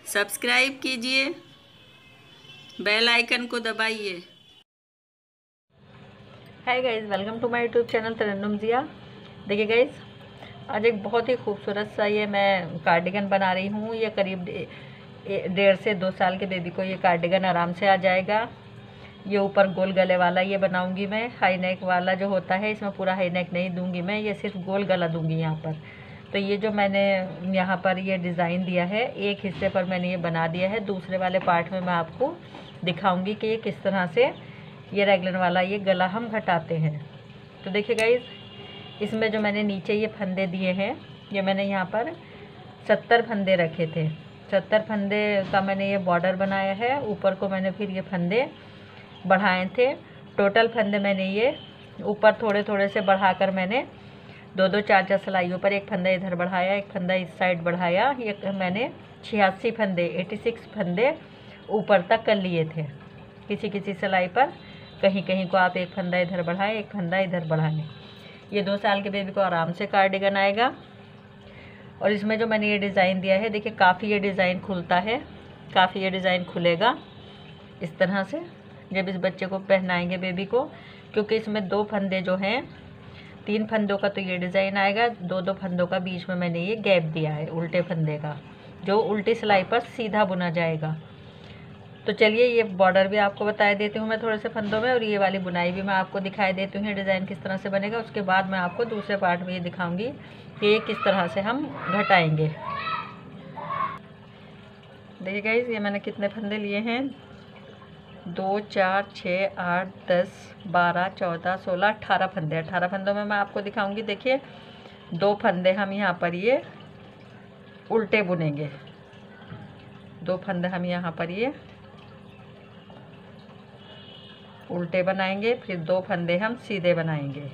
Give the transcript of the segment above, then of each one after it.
Subscribe कीजिए, bell icon को दबाइए। Hi guys, welcome to my YouTube channel Tarannum Ziya. देखिए गाइज़, आज एक बहुत ही खूबसूरत सा ये मैं कार्डिगन बना रही हूँ। ये करीब 1.5 से 2 साल के बेबी को ये कार्डिगन आराम से आ जाएगा। ये ऊपर गोल गले वाला ये बनाऊँगी मैं। हाई नेक वाला जो होता है, इसमें पूरा हाई नेक नहीं दूँगी मैं, ये सिर्फ गोल गला दूँगी यहाँ पर। तो ये जो मैंने यहाँ पर ये डिज़ाइन दिया है, एक हिस्से पर मैंने ये बना दिया है। दूसरे वाले पार्ट में मैं आपको दिखाऊंगी कि ये किस तरह से ये रैगलन वाला ये गला हम घटाते हैं। तो देखिए गाइस, इसमें जो मैंने नीचे ये फंदे दिए हैं, ये मैंने यहाँ पर 70 फंदे रखे थे। 70 फंदे का मैंने ये बॉर्डर बनाया है। ऊपर को मैंने फिर ये फंदे बढ़ाए थे। टोटल फंदे मैंने ये ऊपर थोड़े थोड़े से बढ़ाकर मैंने 2-2, 4-4 सिलाइयों पर एक फंदा इधर बढ़ाया, एक फंदा इस साइड बढ़ाया। ये मैंने 86 फंदे 86 फंदे ऊपर तक कर लिए थे। किसी किसी सिलाई पर कहीं कहीं को आप एक फंदा इधर बढ़ाएं, एक फंदा इधर बढ़ाएं। ये 2 साल के बेबी को आराम से कार्डिगन आएगा। और इसमें जो मैंने ये डिज़ाइन दिया है, देखिए काफ़ी ये डिज़ाइन खुलता है, काफ़ी ये डिज़ाइन खुलेगा इस तरह से जब इस बच्चे को पहनाएंगे बेबी को। क्योंकि इसमें 2 फंदे जो हैं, 3 फंदों का तो ये डिज़ाइन आएगा, 2-2 फंदों का बीच में मैंने ये गैप दिया है उल्टे फंदे का, जो उल्टी सिलाई पर सीधा बुना जाएगा। तो चलिए ये बॉर्डर भी आपको बता देती हूँ मैं थोड़े से फंदों में, और ये वाली बुनाई भी मैं आपको दिखाई देती हूँ डिज़ाइन किस तरह से बनेगा। उसके बाद मैं आपको दूसरे पार्ट में ये दिखाऊंगी कि ये किस तरह से हम घटाएंगे। देखिए गाइस, ये मैंने कितने फंदे लिए हैं, 2, 4, 6, 8, 10, 12, 14, 16, 18 फंदे। 18 फंदों में मैं आपको दिखाऊंगी। देखिए 2 फंदे हम यहाँ पर ये उल्टे बुनेंगे, 2 फंदे हम यहाँ पर ये उल्टे बनाएंगे, फिर 2 फंदे हम सीधे बनाएंगे,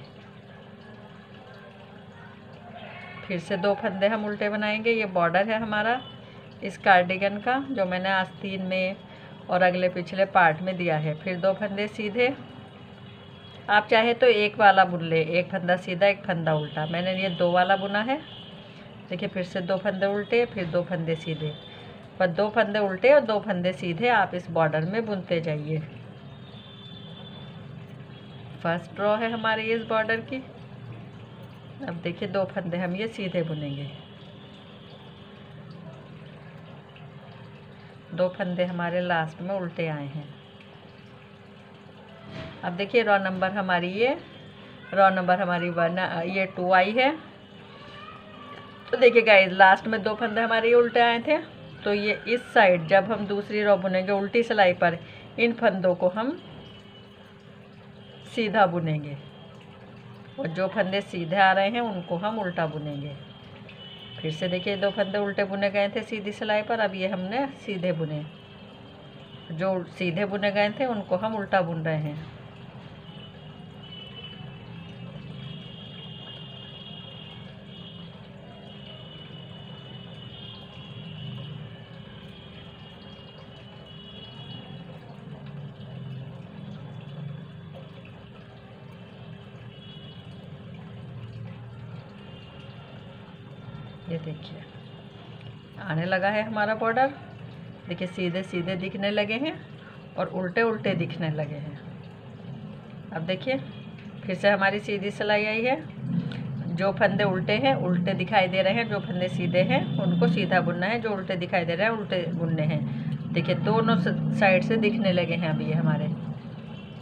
फिर से 2 फंदे हम उल्टे बनाएंगे। ये बॉर्डर है हमारा इस कार्डिगन का, जो मैंने आस्तीन में और अगले पिछले पार्ट में दिया है। फिर 2 फंदे सीधे, आप चाहे तो एक वाला बुन ले, एक फंदा सीधा एक फंदा उल्टा। मैंने ये 2 वाला बुना है। देखिए फिर से 2 फंदे उल्टे, फिर 2 फंदे सीधे, पर 2 फंदे उल्टे और 2 फंदे सीधे आप इस बॉर्डर में बुनते जाइए। फर्स्ट रो है हमारी इस बॉर्डर की। अब देखिए 2 फंदे हम ये सीधे बुनेंगे, 2 फंदे हमारे लास्ट में उल्टे आए हैं। अब देखिए रो नंबर हमारी ये रो नंबर हमारी 1 ये 2 आई है। तो देखिए गाइस, लास्ट में 2 फंदे हमारे ये उल्टे आए थे। तो ये इस साइड जब हम दूसरी रो बुनेंगे उल्टी सिलाई पर, इन फंदों को हम सीधा बुनेंगे, और जो फंदे सीधे आ रहे हैं उनको हम उल्टा बुनेंगे। फिर से देखिए 2 फंदे उल्टे बुने गए थे सीधी सिलाई पर, अब ये हमने सीधे बुने। जो सीधे बुने गए थे उनको हम उल्टा बुन रहे हैं। ये देखिए आने लगा है हमारा बॉर्डर। देखिए सीधे सीधे दिखने लगे हैं और उल्टे उल्टे दिखने लगे हैं। अब देखिए फिर से हमारी सीधी सिलाई आई है। जो फंदे उल्टे हैं उल्टे दिखाई दे रहे हैं, जो फंदे सीधे हैं उनको सीधा बुनना है, जो उल्टे दिखाई दे रहे हैं उल्टे बुनने हैं। देखिए दोनों साइड से दिखने लगे हैं अभी ये हमारे।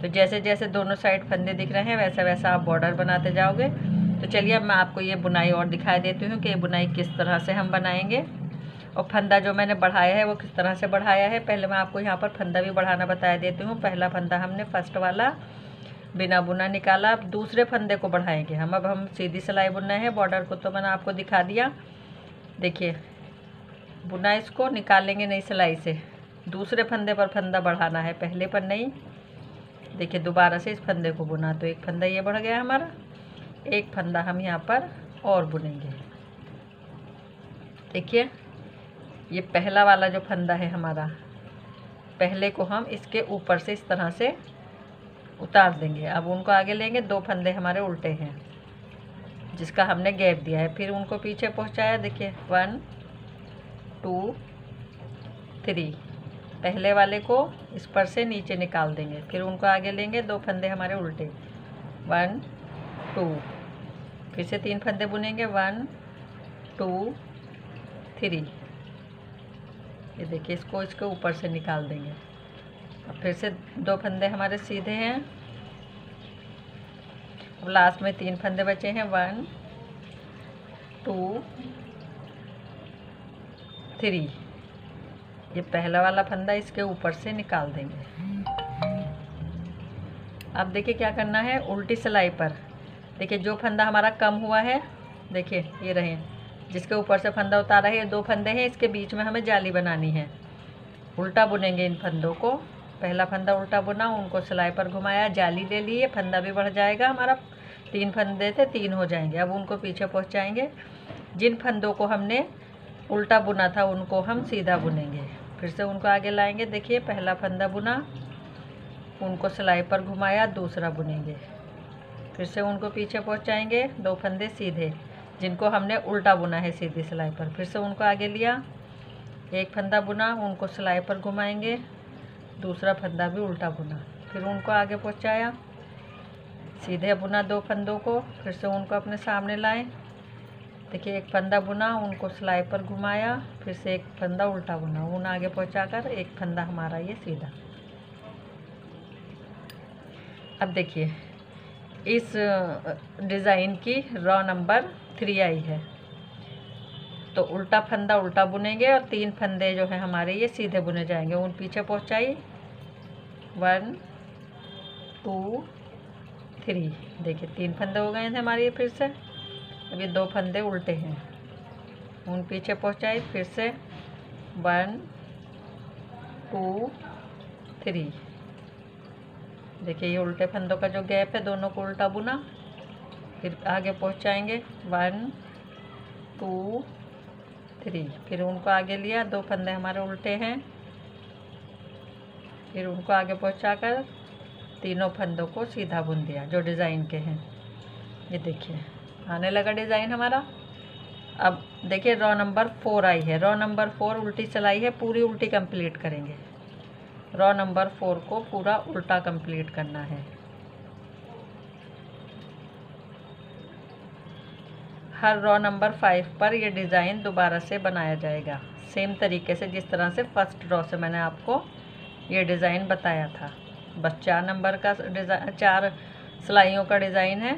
तो जैसे जैसे दोनों साइड फंदे दिख रहे हैं वैसा वैसा आप बॉर्डर बनाते जाओगे। तो चलिए अब मैं आपको ये बुनाई और दिखाई देती हूँ कि ये बुनाई किस तरह से हम बनाएंगे, और फंदा जो मैंने बढ़ाया है वो किस तरह से बढ़ाया है। पहले मैं आपको यहाँ पर फंदा भी बढ़ाना बता देती हूँ। पहला फंदा हमने फर्स्ट वाला बिना बुना निकाला। अब दूसरे फंदे को बढ़ाएंगे हम। अब हम सीधी सिलाई बुनना है, बॉर्डर को तो मैंने आपको दिखा दिया। देखिए बुना इसको निकालेंगे नई सिलाई से, दूसरे फंदे पर फंदा बढ़ाना है, पहले पर नहीं। देखिए दोबारा से इस फंदे को बुना, तो एक फंदा ये बढ़ गया हमारा, एक फंदा हम यहाँ पर और बुनेंगे। देखिए ये पहला वाला जो फंदा है हमारा, पहले को हम इसके ऊपर से इस तरह से उतार देंगे। अब उनको आगे लेंगे, 2 फंदे हमारे उल्टे हैं जिसका हमने गैप दिया है, फिर उनको पीछे पहुँचाया। देखिए 1, 2, 3। पहले वाले को इस पर से नीचे निकाल देंगे, फिर उनको आगे लेंगे, 2 फंदे हमारे उल्टे, 1 2, फिर से 3 फंदे बुनेंगे, 1 2 3। ये देखिए, इसको इसके ऊपर से निकाल देंगे। अब फिर से 2 फंदे हमारे सीधे हैं। अब लास्ट में 3 फंदे बचे हैं, 1 2 3। ये पहला वाला फंदा इसके ऊपर से निकाल देंगे। अब देखिए क्या करना है, उल्टी सिलाई पर देखिए जो फंदा हमारा कम हुआ है, देखिए ये रहे, जिसके ऊपर से फंदा उतारा है, ये 2 फंदे हैं, इसके बीच में हमें जाली बनानी है। उल्टा बुनेंगे इन फंदों को। पहला फंदा उल्टा बुना, उनको सिलाई पर घुमाया, जाली ले लिए, फंदा भी बढ़ जाएगा हमारा। 3 फंदे थे, 3 हो जाएंगे। अब उनको पीछे पहुंचाएंगे। जिन फंदों को हमने उल्टा बुना था उनको हम सीधा बुनेंगे। फिर से उनको आगे लाएंगे। देखिए पहला फंदा बुना, उनको सिलाई पर घुमाया, दूसरा बुनेंगे। फिर से उनको पीछे पहुंचाएंगे, 2 फंदे सीधे जिनको हमने उल्टा बुना है सीधी सिलाई पर। फिर से उनको आगे लिया, 1 फंदा बुना, उनको सिलाई पर घुमाएंगे, दूसरा फंदा भी उल्टा बुना, फिर उनको आगे पहुंचाया, सीधे बुना 2 फंदों को। फिर से उनको अपने सामने लाए। देखिए 1 फंदा बुना, उनको सिलाई पर घुमाया, फिर से 1 फंदा उल्टा बुना, ऊन आगे पहुंचाकर 1 फंदा हमारा ये सीधा। अब देखिए इस डिज़ाइन की रॉ नंबर 3 आई है, तो उल्टा फंदा उल्टा बुनेंगे और 3 फंदे जो है हमारे ये सीधे बुने जाएंगे। ऊन पीछे पहुंचाई, 1 2 3। देखिए 3 फंदे हो गए थे हमारे ये। फिर से अब ये 2 फंदे उल्टे हैं, ऊन पीछे पहुंचाई, फिर से 1 2 3। देखिए ये उल्टे फंदों का जो गैप है, दोनों को उल्टा बुना, फिर आगे पहुंचाएंगे, 1 2 3। फिर उनको आगे लिया, 2 फंदे हमारे उल्टे हैं, फिर उनको आगे पहुंचाकर तीनों फंदों को सीधा बुन दिया जो डिज़ाइन के हैं। ये देखिए आने लगा डिज़ाइन हमारा। अब देखिए रॉ नंबर 4 आई है। रॉ नंबर 4 उल्टी सिलाई है, पूरी उल्टी कंप्लीट करेंगे। रॉ नंबर 4 को पूरा उल्टा कंप्लीट करना है। हर रॉ नंबर 5 पर ये डिज़ाइन दोबारा से बनाया जाएगा, सेम तरीके से जिस तरह से फर्स्ट रॉ से मैंने आपको ये डिज़ाइन बताया था। बस 4 नंबर का डिज़ाइन, 4 सिलाइयों का डिज़ाइन है।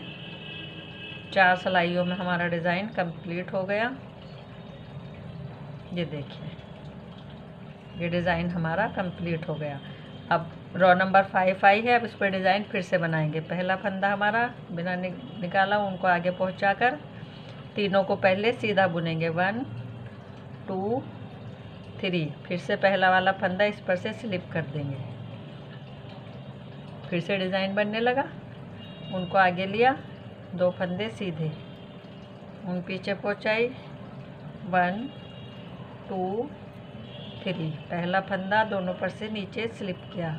4 सिलाइयों में हमारा डिज़ाइन कंप्लीट हो गया। ये देखिए ये डिज़ाइन हमारा कंप्लीट हो गया। अब रॉ नंबर 5 आई है, अब इस पर डिज़ाइन फिर से बनाएंगे। पहला फंदा हमारा बिना निकाला, उनको आगे पहुंचाकर तीनों को पहले सीधा बुनेंगे, 1 2 3। फिर से पहला वाला फंदा इस पर से स्लिप कर देंगे, फिर से डिज़ाइन बनने लगा। उनको आगे लिया, 2 फंदे सीधे, उन पीछे पहुंचाई, 1 2 3। पहला फंदा दोनों पर से नीचे स्लिप किया।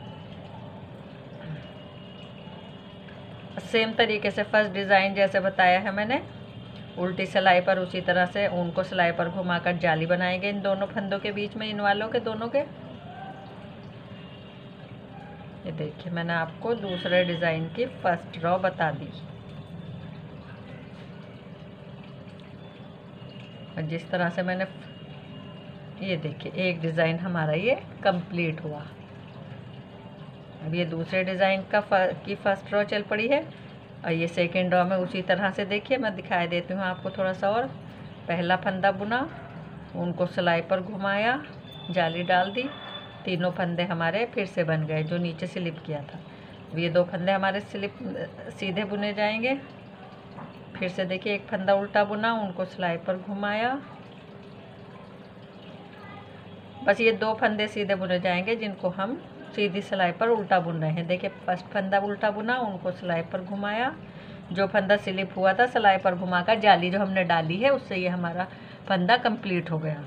सेम तरीके से फर्स्ट डिज़ाइन जैसे बताया है मैंने, उल्टी सिलाई पर उसी तरह से ऊन को सिलाई पर घुमाकर जाली बनाएंगे इन दोनों फंदों के बीच में, इन वालों के दोनों के। ये देखिए मैंने आपको दूसरे डिज़ाइन की फर्स्ट रॉ बता दी। और जिस तरह से मैंने, ये देखिए एक डिज़ाइन हमारा ये कंप्लीट हुआ। अब ये दूसरे डिज़ाइन की फर्स्ट रॉ चल पड़ी है, और ये सेकेंड रॉ में उसी तरह से देखिए मैं दिखाई देती हूँ आपको थोड़ा सा और। पहला फंदा बुना, उनको सिलाई पर घुमाया, जाली डाल दी, तीनों फंदे हमारे फिर से बन गए जो नीचे स्लिप किया था। अब ये 2 फंदे हमारे सीधे बुने जाएंगे। फिर से देखिए 1 फंदा उल्टा बुना, उनको सिलाई पर घुमाया, बस ये 2 फंदे सीधे बुने जाएंगे जिनको हम सीधी सिलाई पर उल्टा बुन रहे हैं। देखिए फर्स्ट फंदा उल्टा बुना, उनको सिलाई पर घुमाया, जो फंदा स्लिप हुआ था सिलाई पर घुमाकर जाली जो हमने डाली है उससे ये हमारा फंदा कंप्लीट हो गया।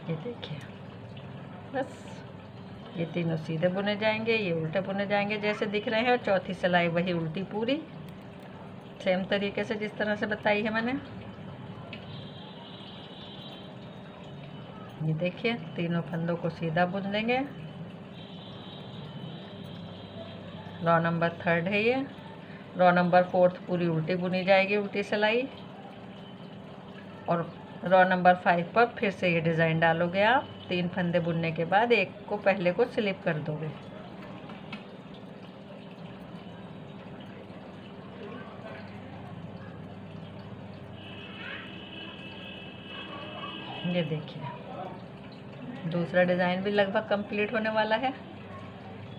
ये देखिए बस ये तीनों सीधे बुने जाएंगे, ये उल्टे बुने जाएंगे जैसे दिख रहे हैं। और चौथी सिलाई वही उल्टी पूरी सेम तरीके से जिस तरह से बताई है मैंने। ये देखिए तीनों फंदों को सीधा बुन देंगे। रो नंबर 3 है ये। रो नंबर 4 पूरी उल्टी बुनी जाएगी, उल्टी सिलाई। और रो नंबर 5 पर फिर से ये डिज़ाइन डालोगे आप। 3 फंदे बुनने के बाद एक को पहले को स्लिप कर दोगे। ये देखिए दूसरा डिज़ाइन भी लगभग कंप्लीट होने वाला है।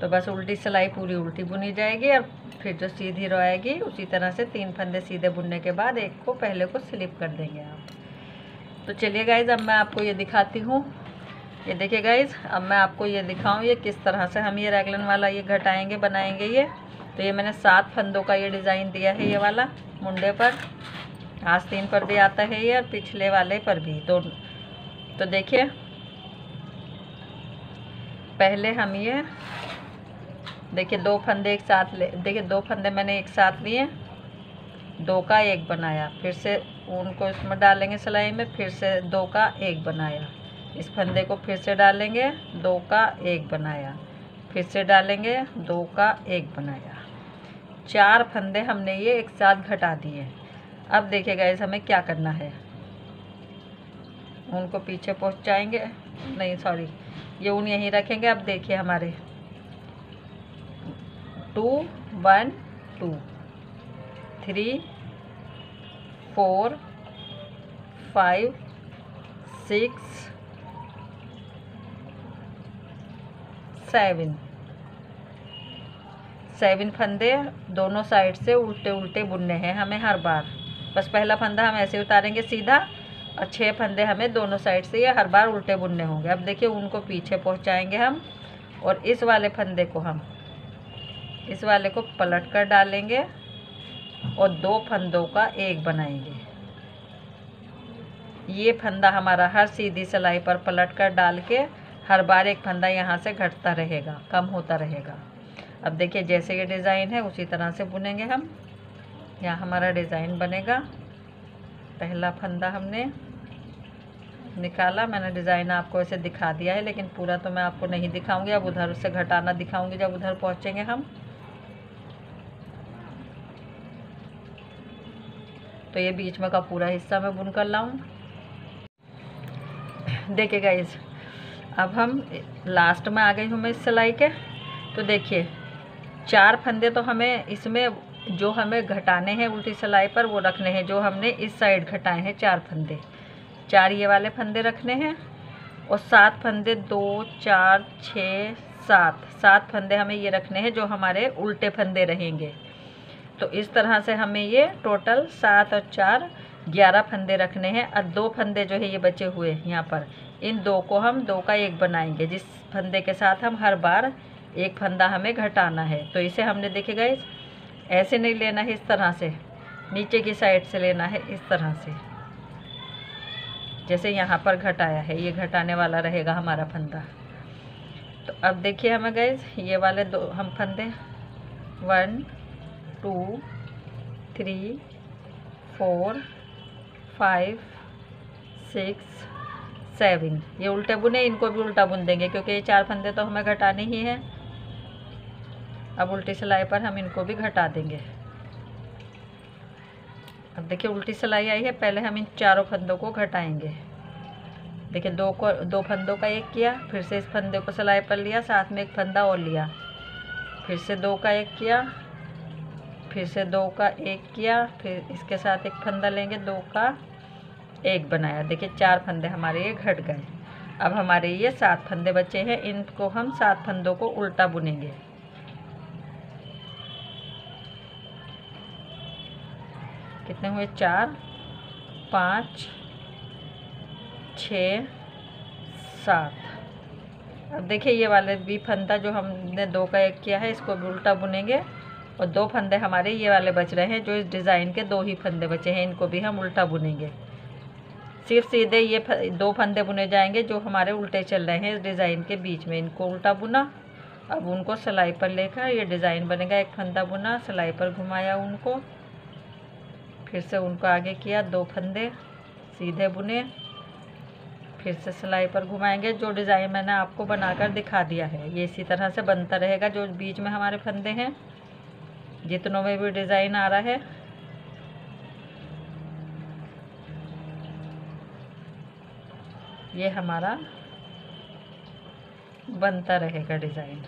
तो बस उल्टी सिलाई पूरी उल्टी बुनी जाएगी और फिर जो सीधी रो आएगी उसी तरह से 3 फंदे सीधे बुनने के बाद एक को पहले को स्लिप कर देंगे आप। तो चलिए गाइज अब मैं आपको ये दिखाती हूँ। ये देखिए गाइज अब मैं आपको ये दिखाऊँ ये किस तरह से हम ये रैगलन वाला ये घटाएंगे बनाएंगे ये। तो ये मैंने 7 फंदों का ये डिज़ाइन दिया है, ये वाला मुंडे पर, आस्तीन पर भी आता है ये और पिछले वाले पर भी। तो देखिए पहले हम ये देखिए 2 फंदे एक साथ ले, देखिए 2 फंदे मैंने एक साथ लिए, 2 का 1 बनाया, फिर से ऊन को इसमें डालेंगे सिलाई में, फिर से 2 का 1 बनाया, इस फंदे को फिर से डालेंगे, 2 का 1 बनाया, फिर से डालेंगे, 2 का 1 बनाया। 4 फंदे हमने ये एक साथ घटा दिए। अब देखिए गाइस हमें क्या करना है, ऊन को पीछे पहुँचाएंगे, नहीं सॉरी ये ऊन यहीं रखेंगे। अब देखिए हमारे 2 1 2 3 4 5 6 7 फंदे दोनों साइड से उल्टे उल्टे बुनने हैं हमें हर बार। बस पहला फंदा हम ऐसे उतारेंगे सीधा और 6 फंदे हमें दोनों साइड से ये हर बार उल्टे बुनने होंगे। अब देखिए उनको पीछे पहुंचाएंगे हम और इस वाले फंदे को हम इस वाले को पलट कर डालेंगे और 2 फंदों का 1 बनाएंगे। ये फंदा हमारा हर सीधी सिलाई पर पलट कर डाल के हर बार एक फंदा यहाँ से घटता रहेगा, कम होता रहेगा। अब देखिए जैसे ये डिज़ाइन है उसी तरह से बुनेंगे हम। यहाँ हमारा डिज़ाइन बनेगा। पहला फंदा हमने निकाला, मैंने डिज़ाइन आपको ऐसे दिखा दिया है लेकिन पूरा तो मैं आपको नहीं दिखाऊंगी, अब उधर से घटाना दिखाऊंगी जब उधर पहुँचेंगे हम। तो ये बीच में का पूरा हिस्सा मैं बुन कर लाऊं। देखिए गाइस अब हम लास्ट में आ गई हूँ मैं इस सिलाई के। तो देखिए 4 फंदे तो हमें इसमें जो हमें घटाने हैं उल्टी सिलाई पर वो रखने हैं, जो हमने इस साइड घटाए हैं 4 फंदे, 4 ये वाले फंदे रखने हैं और 7 फंदे 2 4 6 7 फंदे हमें ये रखने हैं जो हमारे उल्टे फंदे रहेंगे। तो इस तरह से हमें ये टोटल 7 और 4 11 फंदे रखने हैं और 2 फंदे जो है ये बचे हुए यहाँ पर, इन 2 को हम 2 का 1 बनाएंगे, जिस फंदे के साथ हम हर बार एक फंदा हमें घटाना है। तो इसे हमने देखिए गाइस ऐसे नहीं लेना है, इस तरह से नीचे की साइड से लेना है, इस तरह से जैसे यहाँ पर घटाया है, ये घटाने वाला रहेगा हमारा फंदा। तो अब देखिए हमें गाइस ये वाले 2 हम फंदे 1 2 3 4 5 6 7 ये उल्टे बुने, इनको भी उल्टा बुन देंगे क्योंकि ये 4 फंदे तो हमें घटाने ही हैं। अब उल्टी सिलाई पर हम इनको भी घटा देंगे। अब देखिए उल्टी सिलाई आई है, पहले हम इन 4 फंदों को घटाएंगे। देखिए 2 फंदों का 1 किया, फिर से इस फंदे को सिलाई पर लिया, साथ में एक फंदा और लिया, फिर से 2 का 1 किया, फिर से 2 का 1 किया, फिर इसके साथ एक फंदा लेंगे, 2 का 1 बनाया। देखिए 4 फंदे हमारे ये घट गए। अब हमारे ये 7 फंदे बचे हैं, इनको हम 7 फंदों को उल्टा बुनेंगे। कितने हुए 4 5 6 7। अब देखिए ये वाले भी फंदा जो हमने 2 का 1 किया है इसको भी उल्टा बुनेंगे और 2 फंदे हमारे ये वाले बच रहे हैं जो इस डिज़ाइन के 2 ही फंदे बचे हैं, इनको भी हम उल्टा बुनेंगे सिर्फ सीधे ये 2 फंदे बुने जाएंगे जो हमारे उल्टे चल रहे हैं इस डिज़ाइन के बीच में, इनको उल्टा बुना। अब उनको सिलाई पर लेकर ये डिज़ाइन बनेगा। एक फंदा बुना, सिलाई पर घुमाया उनको, फिर से उनको आगे किया, 2 फंदे सीधे बुने, फिर से सिलाई पर घुमाएंगे। जो डिज़ाइन मैंने आपको बनाकर दिखा दिया है ये इसी तरह से बनता रहेगा। जो बीच में हमारे फंदे हैं जितनों में भी डिज़ाइन आ रहा है, ये हमारा बनता रहेगा डिज़ाइन।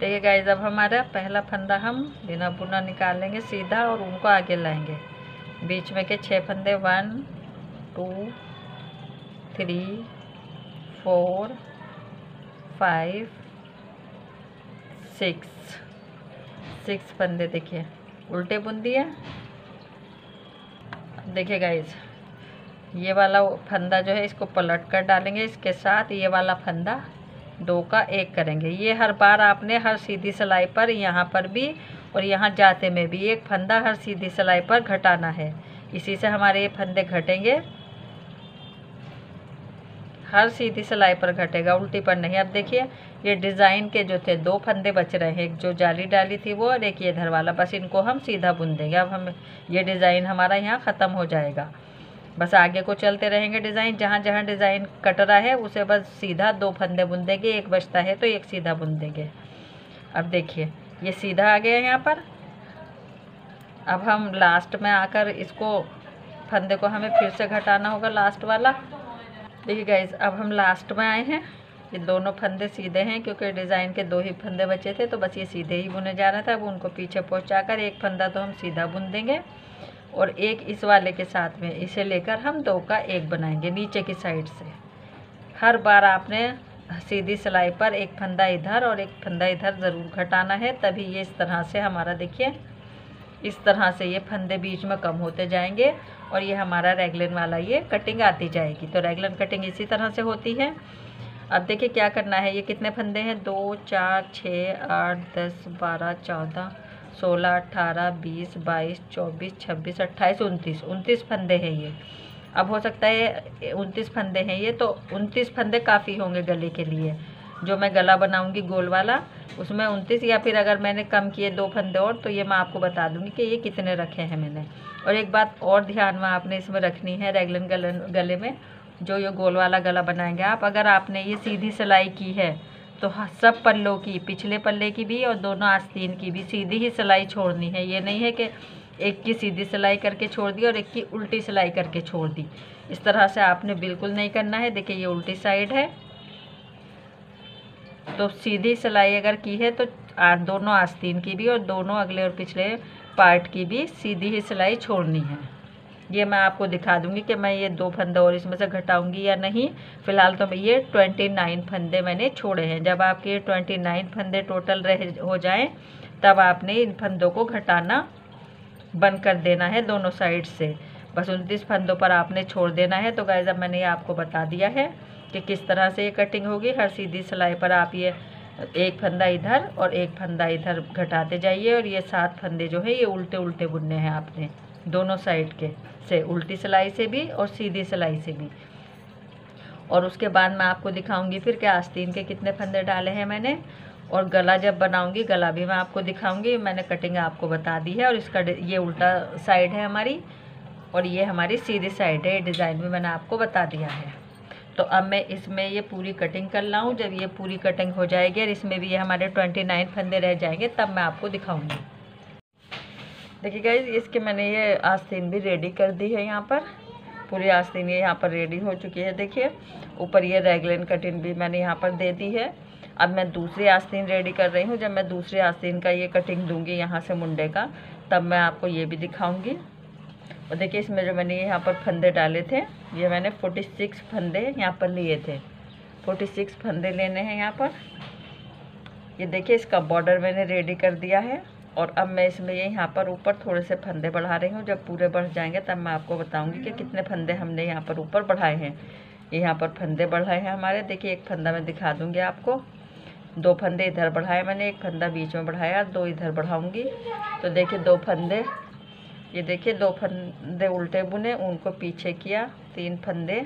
देखिए गाइस, अब हमारा पहला फंदा हम बिना बुना निकालेंगे सीधा और उनको आगे लाएंगे। बीच में के 6 फंदे 1 2 3 4 5 6 फंदे देखिए उल्टे बुन दिए। देखिए गाइस, ये वाला फंदा जो है इसको पलट कर डालेंगे, इसके साथ ये वाला फंदा 2 का 1 करेंगे। ये हर बार आपने हर सीधी सिलाई पर यहाँ पर भी और यहाँ जाते में भी एक फंदा हर सीधी सिलाई पर घटाना है। इसी से हमारे ये फंदे घटेंगे, हर सीधी सिलाई पर घटेगा, उल्टी पर नहीं। अब देखिए ये डिज़ाइन के जो थे 2 फंदे बच रहे हैं, एक जो जाली डाली थी वो और एक ये इधर वाला, बस इनको हम सीधा बुन देंगे। अब हम ये डिज़ाइन हमारा यहाँ ख़त्म हो जाएगा। बस आगे को चलते रहेंगे डिज़ाइन, जहाँ जहाँ डिज़ाइन कट रहा है उसे बस सीधा 2 फंदे बुन देंगे। एक बचता है तो एक सीधा बुन देंगे। अब देखिए ये सीधा आ गया यहाँ पर। अब हम लास्ट में आकर इसको फंदे को हमें फिर से घटाना होगा, लास्ट वाला। देखिए गाइस, अब हम लास्ट में आए हैं। ये दोनों फंदे सीधे हैं क्योंकि डिज़ाइन के 2 ही फंदे बचे थे, तो बस ये सीधे ही बुने जा रहा था। अब उनको पीछे पहुँचाकर एक फंदा तो हम सीधा बुन देंगे और एक इस वाले के साथ में इसे लेकर हम 2 का 1 बनाएंगे नीचे की साइड से। हर बार आपने सीधी सिलाई पर एक फंदा इधर और एक फंदा इधर ज़रूर घटाना है, तभी ये इस तरह से हमारा देखिए इस तरह से ये फंदे बीच में कम होते जाएंगे और ये हमारा रैगलन वाला ये कटिंग आती जाएगी। तो रैगलन कटिंग इसी तरह से होती है। अब देखिए क्या करना है, ये कितने फंदे हैं 2 4 6 8 10 12 14 16 18 20 22 24 26 28 29 फंदे हैं ये। अब हो सकता है 29 फंदे हैं ये, तो 29 फंदे काफ़ी होंगे गले के लिए। जो मैं गला बनाऊंगी गोल वाला उसमें 29, या फिर अगर मैंने कम किए 2 फंदे और तो ये मैं आपको बता दूंगी कि ये कितने रखे हैं मैंने। और एक बात और ध्यान में आपने इसमें रखनी है, रैगलन गले में जो ये गोल वाला गला बनाएंगे आप, अगर आपने ये सीधी सिलाई की है तो सब पल्लों की, पिछले पल्ले की भी और दोनों आस्तीन की भी सीधी ही सिलाई छोड़नी है। ये नहीं है कि एक की सीधी सिलाई करके छोड़ दी और एक की उल्टी सिलाई करके छोड़ दी। इस तरह से आपने बिल्कुल नहीं करना है। देखिए ये उल्टी साइड है, तो सीधी सिलाई अगर की है तो दोनों आस्तीन की भी और दोनों अगले और पिछले पार्ट की भी सीधी ही सिलाई छोड़नी है। ये मैं आपको दिखा दूंगी कि मैं ये 2 फंदे और इसमें से घटाऊंगी या नहीं। फ़िलहाल तो मैं ये 29 फंदे मैंने छोड़े हैं। जब आपके 29 फंदे टोटल हो जाएं तब आपने इन फंदों को घटाना बंद कर देना है दोनों साइड से। बस 29 फंदों पर आपने छोड़ देना है। तो गाइस, अब मैंने ये आपको बता दिया है कि किस तरह से ये कटिंग होगी। हर सीधी सिलाई पर आप ये एक फंदा इधर और एक फंदा इधर घटाते जाइए और ये 7 फंदे जो है ये उल्टे उल्टे बुनने हैं आपने दोनों साइड के से, उल्टी सिलाई से भी और सीधी सिलाई से भी। और उसके बाद मैं आपको दिखाऊंगी फिर कि आस्तीन के कितने फंदे डाले हैं मैंने, और गला जब बनाऊंगी गला भी मैं आपको दिखाऊंगी। मैंने कटिंग आपको बता दी है और इसका ये उल्टा साइड है हमारी और ये हमारी सीधी साइड है। डिज़ाइन भी मैंने आपको बता दिया है। तो अब मैं इसमें ये पूरी कटिंग कर लाऊं। जब ये पूरी कटिंग हो जाएगी और इसमें भी ये हमारे 29 फंदे रह जाएंगे तब मैं आपको दिखाऊंगी। देखिए गाइस, इसके मैंने ये आस्तीन भी रेडी कर दी है। यहाँ पर पूरी आस्तीन ये यहाँ पर रेडी हो चुकी है। देखिए ऊपर ये रैगलन कटिंग भी मैंने यहाँ पर दे दी है। अब मैं दूसरी आस्तीन रेडी कर रही हूँ। जब मैं दूसरी आस्तीन का ये कटिंग दूंगी यहाँ से मुंडे का, तब मैं आपको ये भी दिखाऊंगी। और देखिए इसमें जो मैंने यहाँ पर फंदे डाले थे, ये मैंने 46 फंदे यहाँ पर लिए थे। 46 फंदे लेने हैं यहाँ पर। ये देखिए इसका बॉर्डर मैंने रेडी कर दिया है। और अब मैं इसमें ये यहाँ पर ऊपर थोड़े से फंदे बढ़ा रही हूँ। जब पूरे बढ़ जाएंगे तब मैं आपको बताऊँगी कि कितने फंदे हमने यहाँ पर ऊपर बढ़ाए हैं। ये यहाँ पर फंदे बढ़ाए हैं हमारे। देखिए एक फंदा मैं दिखा दूँगी आपको। 2 फंदे इधर बढ़ाए मैंने, एक फंदा बीच में बढ़ाया, 2 इधर बढ़ाऊँगी। तो देखिए 2 फंदे, ये देखिए 2 फंदे उल्टे बुने, उनको पीछे किया, 3 फंदे,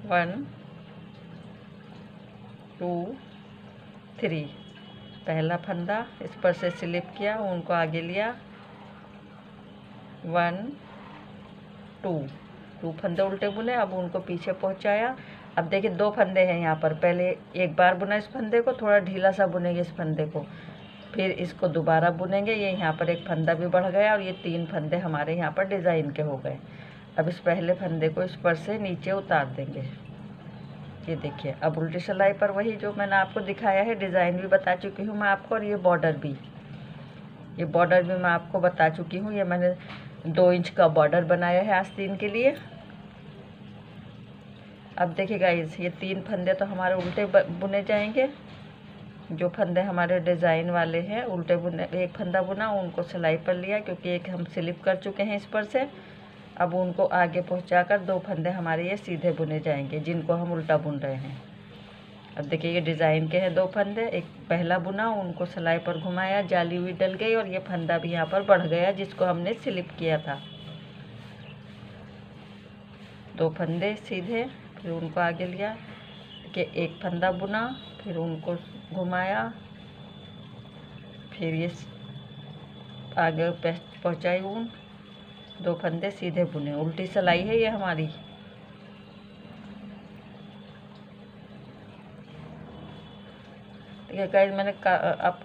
1 2 3, पहला फंदा इस पर से स्लिप किया, उनको आगे लिया, 1 2 फंदे उल्टे बुने, अब उनको पीछे पहुंचाया। अब देखिए 2 फंदे हैं यहाँ पर। पहले एक बार बुना इस फंदे को, थोड़ा ढीला सा बुनेंगे इस फंदे को, फिर इसको दोबारा बुनेंगे। ये यहाँ पर एक फंदा भी बढ़ गया और ये 3 फंदे हमारे यहाँ पर डिज़ाइन के हो गए। अब इस पहले फंदे को इस पर से नीचे उतार देंगे। ये देखिए अब उल्टी सिलाई पर वही जो मैंने आपको दिखाया है, डिज़ाइन भी बता चुकी हूँ मैं आपको। और ये बॉर्डर भी मैं आपको बता चुकी हूँ। ये मैंने 2 इंच का बॉर्डर बनाया है आस्तीन के लिए। अब देखिए गाइस, ये 3 फंदे तो हमारे उल्टे बुने जाएंगे। जो फंदे हमारे डिज़ाइन वाले हैं उल्टे बुने, एक फंदा बुना, उनको सिलाई पर लिया क्योंकि एक हम स्लिप कर चुके हैं इस पर से। अब उनको आगे पहुंचाकर 2 फंदे हमारे ये सीधे बुने जाएंगे जिनको हम उल्टा बुन रहे हैं। अब देखिए ये डिज़ाइन के हैं 2 फंदे, एक पहला बुना, उनको सिलाई पर घुमाया, जाली हुई डल गई और ये फंदा भी यहाँ पर बढ़ गया जिसको हमने स्लिप किया था। 2 फंदे सीधे, फिर उनको आगे लिया कि एक फंदा बुना, फिर उनको घुमाया, फिर ये आगे पहुँचाई ऊन, 2 फंदे सीधे बुने। उल्टी सिलाई है ये हमारी। देखिए गाइस, मैंने अब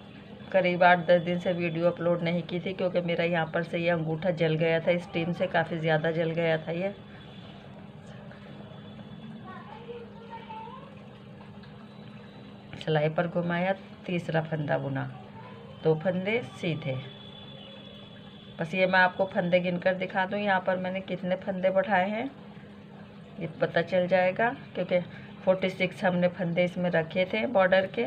करीब 8-10 दिन से वीडियो अपलोड नहीं की थी क्योंकि मेरा यहाँ पर से ये अंगूठा जल गया था, स्टीम से काफ़ी ज़्यादा जल गया था ये। सिलाई पर घुमाया, तीसरा फंदा बुना, 2 फंदे सीधे। बस ये मैं आपको फंदे गिनकर दिखा दूँ यहाँ पर मैंने कितने फंदे बढ़ाए हैं, ये पता चल जाएगा क्योंकि 46 हमने फंदे इसमें रखे थे बॉर्डर के।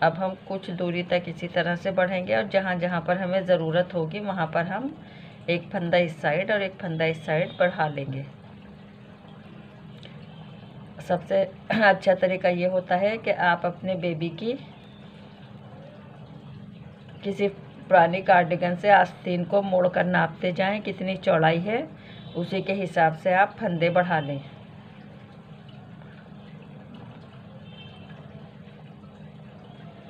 अब हम कुछ दूरी तक इसी तरह से बढ़ेंगे और जहाँ जहाँ पर हमें ज़रूरत होगी वहाँ पर हम एक फंदा इस साइड और एक फंदा इस साइड बढ़ा लेंगे। सबसे अच्छा तरीका ये होता है कि आप अपने बेबी की किसी पुरानी कार्डिगन से आस्तीन को मोड़कर नापते जाएं कितनी चौड़ाई है, उसी के हिसाब से आप फंदे बढ़ा लें।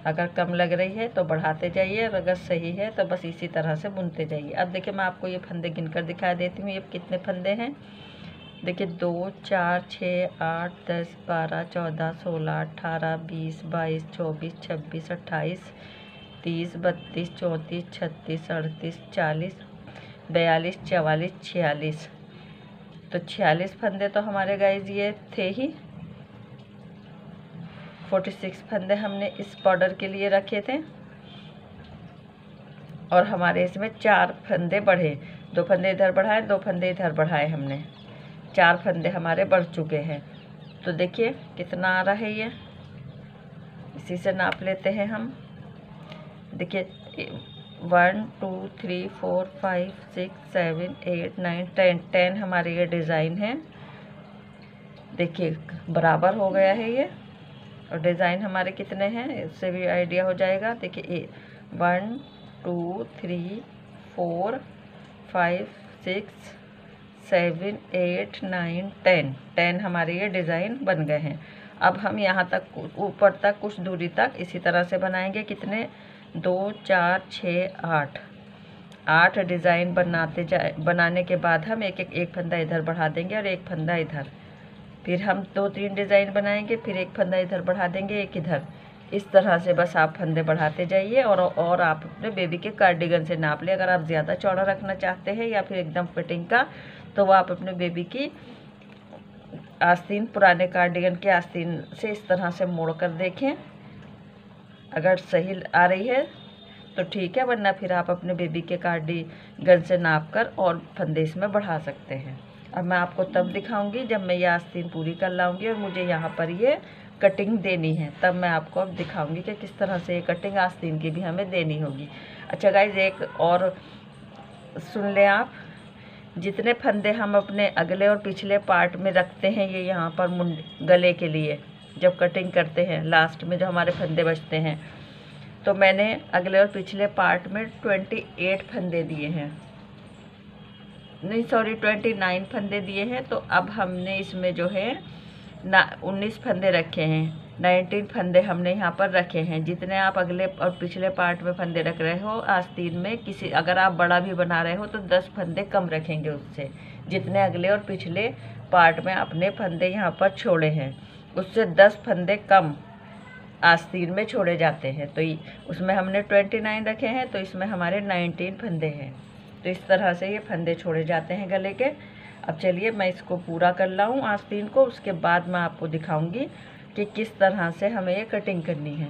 अगर कम लग रही है तो बढ़ाते जाइए और अगर सही है तो बस इसी तरह से बुनते जाइए। अब देखिए मैं आपको ये फंदे गिनकर दिखा देती हूँ ये कितने फंदे हैं। देखिए 2 4 6 8 10 12 14 16 18 20 22 24 26 28 30 32 34 36 38 40 42 44 46। तो 46 फंदे तो हमारे गाइस ये थे ही। 46 फंदे हमने इस बॉर्डर के लिए रखे थे और हमारे इसमें 4 फंदे बढ़े, 2 फंदे इधर बढ़ाए, 2 फंदे इधर बढ़ाए हमने, 4 फंदे हमारे बढ़ चुके हैं। तो देखिए कितना आ रहा है ये, इसी से नाप लेते हैं हम। देखिए 1 2 3 4 5 6 7 8 9 10 हमारे ये डिज़ाइन है। देखिए बराबर हो गया है ये। और डिज़ाइन हमारे कितने हैं इससे भी आइडिया हो जाएगा। देखिए 1 2 3 4 5 6 7 8 9 10 हमारे ये डिज़ाइन बन गए हैं। अब हम यहाँ तक ऊपर तक कुछ दूरी तक इसी तरह से बनाएंगे। कितने 2 4 6 8 डिज़ाइन बनाने के बाद हम एक फंदा इधर बढ़ा देंगे और एक फंदा इधर, फिर हम 2-3 डिज़ाइन बनाएंगे, फिर एक फंदा इधर बढ़ा देंगे, एक इधर। इस तरह से बस आप फंदे बढ़ाते जाइए और आप अपने बेबी के कार्डिगन से नाप लें। अगर आप ज़्यादा चौड़ा रखना चाहते हैं या फिर एकदम फिटिंग का, तो वो आप अपने बेबी की आस्तीन पुराने कार्डिगन के आस्तीन से इस तरह से मोड़ कर देखें। अगर सही आ रही है तो ठीक है, वरना फिर आप अपने बेबी के कार्डिगन से नाप कर और फंदे इसमें बढ़ा सकते हैं। अब मैं आपको तब दिखाऊंगी जब मैं ये आस्तीन पूरी कर लाऊंगी और मुझे यहाँ पर ये कटिंग देनी है, तब मैं आपको अब दिखाऊंगी कि किस तरह से ये कटिंग आस्तीन की भी हमें देनी होगी। अच्छा गाइज, एक और सुन लें आप, जितने फंदे हम अपने अगले और पिछले पार्ट में रखते हैं, ये यहाँ पर गले के लिए जब कटिंग करते हैं लास्ट में जो हमारे फंदे बचते हैं, तो मैंने अगले और पिछले पार्ट में 28 फंदे दिए हैं, नहीं सॉरी 29 फंदे दिए हैं। तो अब हमने इसमें जो है 19 फंदे रखे हैं, 19 फंदे हमने यहाँ पर रखे हैं। जितने आप अगले और पिछले पार्ट में फंदे रख रहे हो आस्तीन में, किसी अगर आप बड़ा भी बना रहे हो तो 10 फंदे कम रखेंगे उससे, जितने अगले और पिछले पार्ट में अपने फंदे यहाँ पर छोड़े हैं उससे 10 फंदे कम आस्तीन में छोड़े जाते हैं। तो उसमें हमने 29 रखे हैं, तो इसमें हमारे 19 फंदे हैं। तो इस तरह से ये फंदे छोड़े जाते हैं गले के। अब चलिए मैं इसको पूरा कर लाऊं आस्तीन को, उसके बाद मैं आपको दिखाऊंगी कि किस तरह से हमें ये कटिंग करनी है।